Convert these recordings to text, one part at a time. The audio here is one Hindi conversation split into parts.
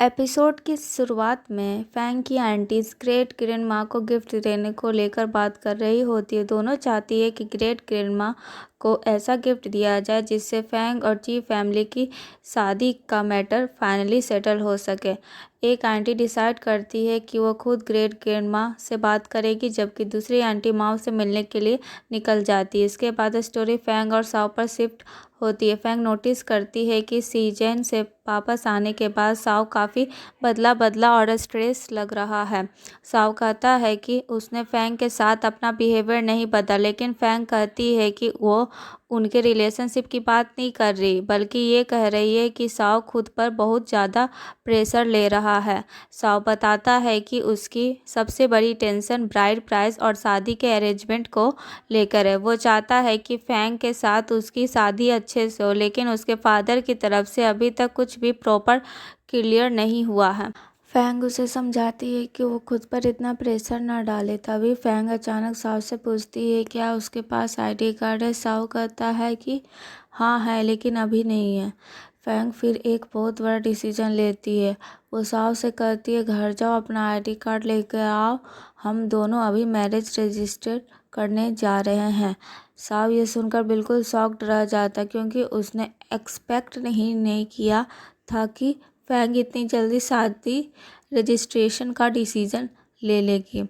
एपिसोड की शुरुआत में फैंग की आंटीज ग्रेट ग्रैंडमा को गिफ्ट देने को लेकर बात कर रही होती है। दोनों चाहती है कि ग्रेट ग्रैंडमा को ऐसा गिफ्ट दिया जाए जिससे फैंग और ची फैमिली की शादी का मैटर फाइनली सेटल हो सके। एक आंटी डिसाइड करती है कि वो खुद ग्रेट ग्रैंडमा से बात करेगी, जबकि दूसरी आंटी माँ से मिलने के लिए निकल जाती है। इसके बाद स्टोरी फैंग और साओ पर शिफ्ट होती है। फैंग नोटिस करती है कि सीजन से वापस आने के बाद साओ काफ़ी बदला और स्ट्रेस लग रहा है। साओ कहता है कि उसने फैंग के साथ अपना बिहेवियर नहीं बदला, लेकिन फैंग कहती है कि वो उनके रिलेशनशिप की बात नहीं कर रही, बल्कि ये कह रही है कि साओ खुद पर बहुत ज़्यादा प्रेशर ले रहा है। साओ बताता है कि उसकी सबसे बड़ी टेंशन ब्राइड प्राइस और शादी के अरेंजमेंट को लेकर है। वो चाहता है कि फैंग के साथ उसकी शादी अच्छे से हो, लेकिन उसके फादर की तरफ से अभी तक कुछ भी प्रॉपर क्लियर नहीं हुआ है। फैंग उसे समझाती है कि वो खुद पर इतना प्रेशर ना डाले। तभी फैंग अचानक साओ से पूछती है क्या उसके पास आईडी कार्ड है। साओ कहता है कि हाँ है, लेकिन अभी नहीं है। फैंग फिर एक बहुत बड़ा डिसीजन लेती है। वो साओ से कहती है घर जाओ, अपना आईडी कार्ड लेकर आओ, हम दोनों अभी मैरिज रजिस्टर करने जा रहे हैं। साओ ये सुनकर बिल्कुल शॉक्ड रह जाता, क्योंकि उसने एक्सपेक्ट नहीं किया था कि फैंग इतनी जल्दी शादी रजिस्ट्रेशन का डिसीजन ले लेगी।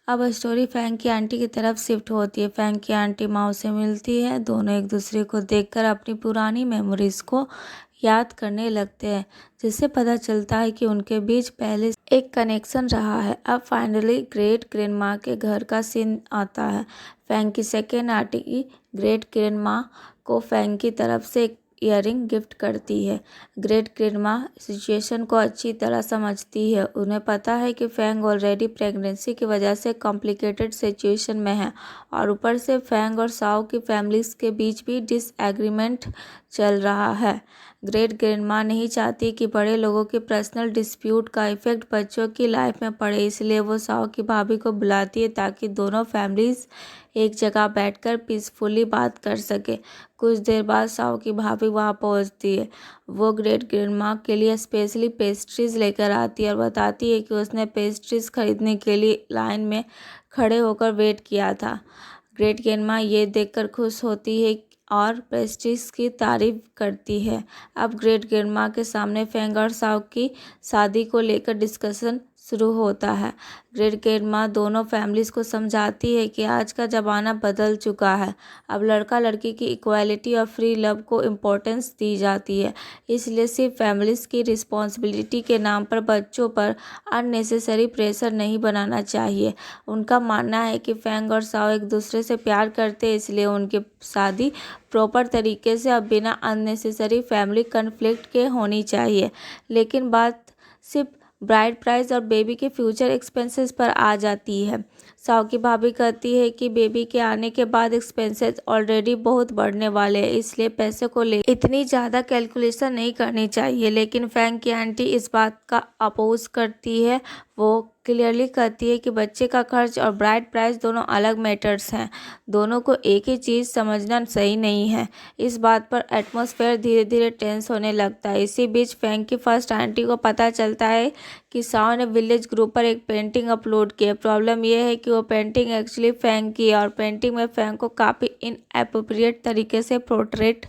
अब स्टोरी फैंग की आंटी की तरफ शिफ्ट होती है। फैंग की आंटी माँ से मिलती है। दोनों एक दूसरे को देखकर अपनी पुरानी मेमोरीज को याद करने लगते हैं, जिससे पता चलता है कि उनके बीच पहले एक कनेक्शन रहा है। अब फाइनली ग्रेट ग्रैंडमा के घर का सीन आता है। फैंग की सेकेंड आंटी ग्रेट ग्रैंडमा को फैंग की तरफ से एक ईयरिंग गिफ्ट करती है। ग्रेट ग्रैंडमा सिचुएशन को अच्छी तरह समझती है। उन्हें पता है कि फैंग ऑलरेडी प्रेगनेंसी की वजह से कॉम्प्लिकेटेड सिचुएशन में है, और ऊपर से फैंग और साओ की फैमिलीज के बीच भी डिसएग्रीमेंट चल रहा है। ग्रेट ग्रैंडमा नहीं चाहती कि बड़े लोगों के पर्सनल डिस्प्यूट का इफेक्ट बच्चों की लाइफ में पड़े, इसलिए वो साओ की भाभी को बुलाती है ताकि दोनों फैमिलीज एक जगह बैठकर पीसफुली बात कर सके। कुछ देर बाद साओ की भाभी वहां पहुंचती है। वो ग्रेट ग्रैंडमा के लिए स्पेशली पेस्ट्रीज लेकर आती है और बताती है कि उसने पेस्ट्रीज खरीदने के लिए लाइन में खड़े होकर वेट किया था। ग्रेट ग्रैंडमा ये देखकर खुश होती है और पेस्ट्रीज की तारीफ करती है। अब ग्रेट ग्रैंडमा के सामने फैंग और साओ की शादी को लेकर डिस्कशन शुरू होता है। ग्रेट ग्रैंडमा दोनों फैमिलीज को समझाती है कि आज का ज़माना बदल चुका है। अब लड़का लड़की की इक्वालिटी और फ्री लव को इम्पोर्टेंस दी जाती है, इसलिए सिर्फ फैमिलीज की रिस्पॉन्सिबिलिटी के नाम पर बच्चों पर अननेसेसरी प्रेशर नहीं बनाना चाहिए। उनका मानना है कि फैंग और साओ एक दूसरे से प्यार करते हैं, इसलिए उनकी शादी प्रॉपर तरीके से और बिना अननेसेसरी फैमिली कन्फ्लिक्ट के होनी चाहिए। लेकिन बात सिर्फ ब्राइड प्राइस और बेबी के फ्यूचर एक्सपेंसेस पर आ जाती है। साओ की भाभी कहती है कि बेबी के आने के बाद एक्सपेंसेस ऑलरेडी बहुत बढ़ने वाले हैं, इसलिए पैसे को ले इतनी ज़्यादा कैलकुलेशन नहीं करनी चाहिए। लेकिन फैंग की आंटी इस बात का अपोज करती है। वो क्लियरली कहती है कि बच्चे का खर्च और ब्राइड प्राइस दोनों अलग मैटर्स हैं। दोनों को एक ही चीज़ समझना सही नहीं है। इस बात पर एटमॉस्फेयर धीरे धीरे टेंस होने लगता है। इसी बीच फैंग की फर्स्ट आंटी को पता चलता है कि साओ ने विलेज ग्रुप पर एक पेंटिंग अपलोड की है। प्रॉब्लम यह है कि वो पेंटिंग एक्चुअली फैंग की है, और पेंटिंग में फैंग को काफ़ी इनएप्रोप्रिएट तरीके से पोर्ट्रेट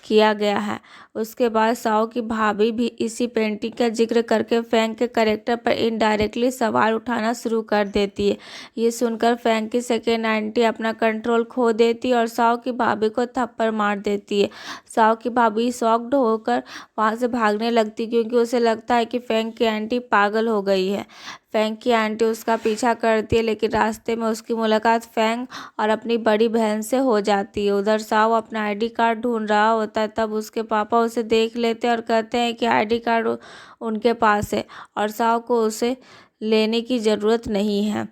किया गया है। उसके बाद साओ की भाभी भी इसी पेंटिंग का जिक्र करके फैंग के कैरेक्टर पर इनडायरेक्टली सवाल उठाना शुरू कर देती है। ये सुनकर फैंग की सेकेंड आंटी अपना कंट्रोल खो देती है और साओ की भाभी को थप्पड़ मार देती है। साओ की भाभी शॉक्ड होकर वहाँ से भागने लगती, क्योंकि उसे लगता है कि फैंग की आंटी पागल हो गई है। फैंग की आंटी उसका पीछा करती है, लेकिन रास्ते में उसकी मुलाकात फैंग और अपनी बड़ी बहन से हो जाती है। उधर साओ अपना आईडी कार्ड ढूंढ रहा होता है, तब उसके पापा उसे देख लेते हैं और कहते हैं कि आईडी कार्ड उनके पास है और साओ को उसे लेने की ज़रूरत नहीं है।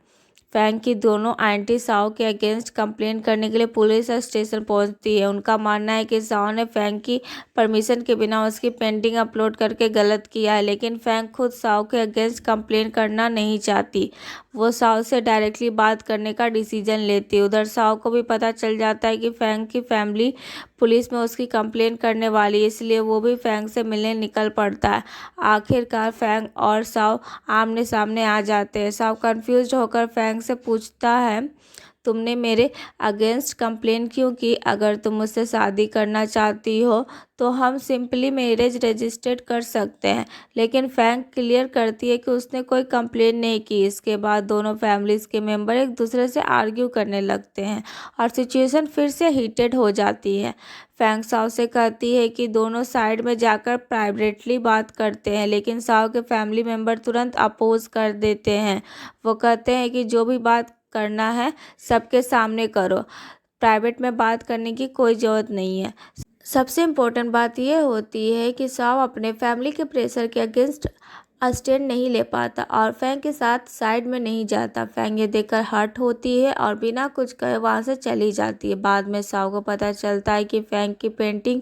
फैंग की दोनों आंटी साओ के अगेंस्ट कंप्लेंट करने के लिए पुलिस स्टेशन पहुंचती है। उनका मानना है कि साओ ने फैंग की परमिशन के बिना उसकी पेंटिंग अपलोड करके गलत किया है, लेकिन फैंग खुद साओ के अगेंस्ट कंप्लेंट करना नहीं चाहती। वो साओ से डायरेक्टली बात करने का डिसीजन लेती है। उधर साओ को भी पता चल जाता है कि फैंग की फैमिली पुलिस में उसकी कंप्लेंट करने वाली, इसलिए वो भी फैंग से मिलने निकल पड़ता है। आखिरकार फैंग और साओ आमने सामने आ जाते हैं। साओ कंफ्यूज होकर फैंग से पूछता है, तुमने मेरे अगेंस्ट कंप्लेन क्यों की? अगर तुम मुझसे शादी करना चाहती हो तो हम सिंपली मैरिज रजिस्टर्ड कर सकते हैं। लेकिन फैंग क्लियर करती है कि उसने कोई कंप्लेन नहीं की। इसके बाद दोनों फैमिलीज़ के मेंबर एक दूसरे से आर्ग्यू करने लगते हैं और सिचुएशन फिर से हीटेड हो जाती है। फैंग साओ से कहती है कि दोनों साइड में जाकर प्राइवेटली बात करते हैं, लेकिन साओ के फैमिली मेंबर तुरंत अपोज कर देते हैं। वो कहते हैं कि जो भी बात करना है सबके सामने करो, प्राइवेट में बात करने की कोई ज़रूरत नहीं है। सबसे इम्पोर्टेंट बात यह होती है कि साओ अपने फैमिली के प्रेशर के अगेंस्ट स्टैंड नहीं ले पाता और फैंग के साथ साइड में नहीं जाता। फैंग ये देखकर हर्ट होती है और बिना कुछ कहे वहाँ से चली जाती है। बाद में साओ को पता चलता है कि फैंग की पेंटिंग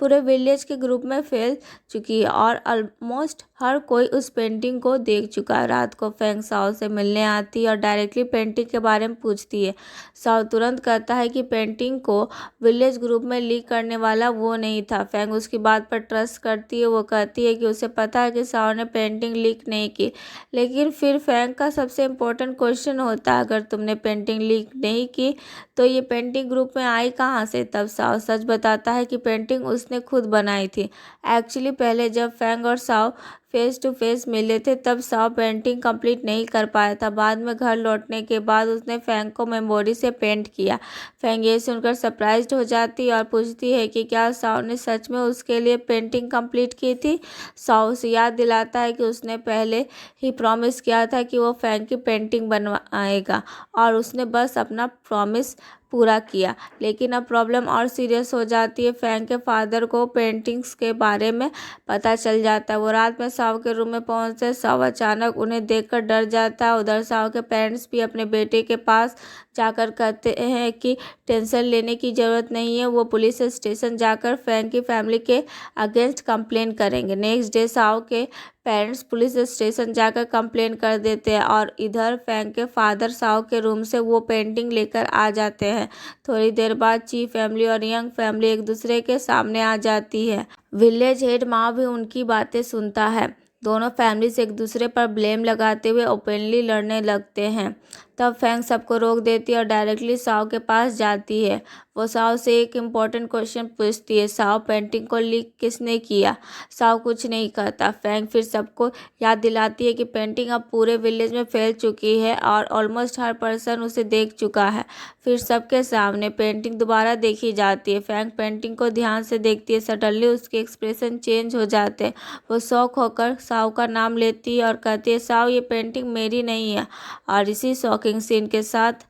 पूरे विलेज के ग्रुप में फैल चुकी है और ऑलमोस्ट हर कोई उस पेंटिंग को देख चुका है। रात को फैंग साओ से मिलने आती है और डायरेक्टली पेंटिंग के बारे में पूछती है। साओ तुरंत कहता है कि पेंटिंग को विलेज ग्रुप में लीक करने वाला वो नहीं था। फैंग उसकी बात पर ट्रस्ट करती है। वो कहती है कि उसे पता है कि साओ ने पेंटिंग लीक नहीं की। लेकिन फिर फैंग का सबसे इम्पोर्टेंट क्वेश्चन होता है, अगर तुमने पेंटिंग लीक नहीं की तो ये पेंटिंग ग्रुप में आई कहाँ से? तब साओ सच बताता है कि पेंटिंग उसने खुद बनाई थी। एक्चुअली पहले जब फैंग और साओ फेस टू फेस मिले थे तब साओ पेंटिंग कंप्लीट नहीं कर पाया था। बाद में घर लौटने के बाद उसने फैंग को मेमोरी से पेंट किया। फैंग ये सुनकर सरप्राइज्ड हो जाती है और पूछती है कि क्या साओ ने सच में उसके लिए पेंटिंग कंप्लीट की थी। साओ उसे याद दिलाता है कि उसने पहले ही प्रॉमिस किया था कि वो फैंग की पेंटिंग बनवाएगा और उसने बस अपना प्रॉमिस पूरा किया। लेकिन अब प्रॉब्लम और सीरियस हो जाती है। फैंग के फादर को पेंटिंग्स के बारे में पता चल जाता है। वो रात में साओ के रूम में पहुंचते साओ अचानक उन्हें देखकर डर जाता है। उधर साओ के पेरेंट्स भी अपने बेटे के पास जाकर कहते हैं कि टेंशन लेने की ज़रूरत नहीं है, वो पुलिस स्टेशन जाकर फैंग की फैमिली के अगेंस्ट कंप्लेन करेंगे। नेक्स्ट डे साओ के पेरेंट्स पुलिस स्टेशन जाकर कंप्लेन कर देते हैं और इधर फैंग के फादर साओ के रूम से वो पेंटिंग लेकर आ जाते हैं। थोड़ी देर बाद चीफ फैमिली और यंग फैमिली एक दूसरे के सामने आ जाती है। विलेज हेड माँ भी उनकी बातें सुनता है। दोनों फैमिलीज एक दूसरे पर ब्लेम लगाते हुए ओपनली लड़ने लगते हैं। तब फैंग सबको रोक देती है और डायरेक्टली साओ के पास जाती है। वो साओ से एक इम्पॉर्टेंट क्वेश्चन पूछती है, साओ पेंटिंग को लीक किसने किया? साओ कुछ नहीं कहता। फैंग फिर सबको याद दिलाती है कि पेंटिंग अब पूरे विलेज में फैल चुकी है और ऑलमोस्ट हर पर्सन उसे देख चुका है। फिर सबके सामने पेंटिंग दोबारा देखी जाती है। फैंग पेंटिंग को ध्यान से देखती है। सडनली उसके एक्सप्रेशन चेंज हो जाते हैं। वो शॉक होकर साओ का नाम लेती है और कहती है, साओ ये पेंटिंग मेरी नहीं है। और इसी शॉकिंग सीन के साथ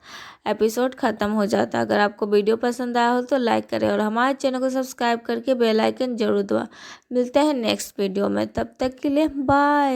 एपिसोड ख़त्म हो जाता है। अगर आपको वीडियो पसंद आया हो तो लाइक करें और हमारे चैनल को सब्सक्राइब करके बेल आइकन जरूर दबाएं। मिलते हैं नेक्स्ट वीडियो में, तब तक के लिए बाय।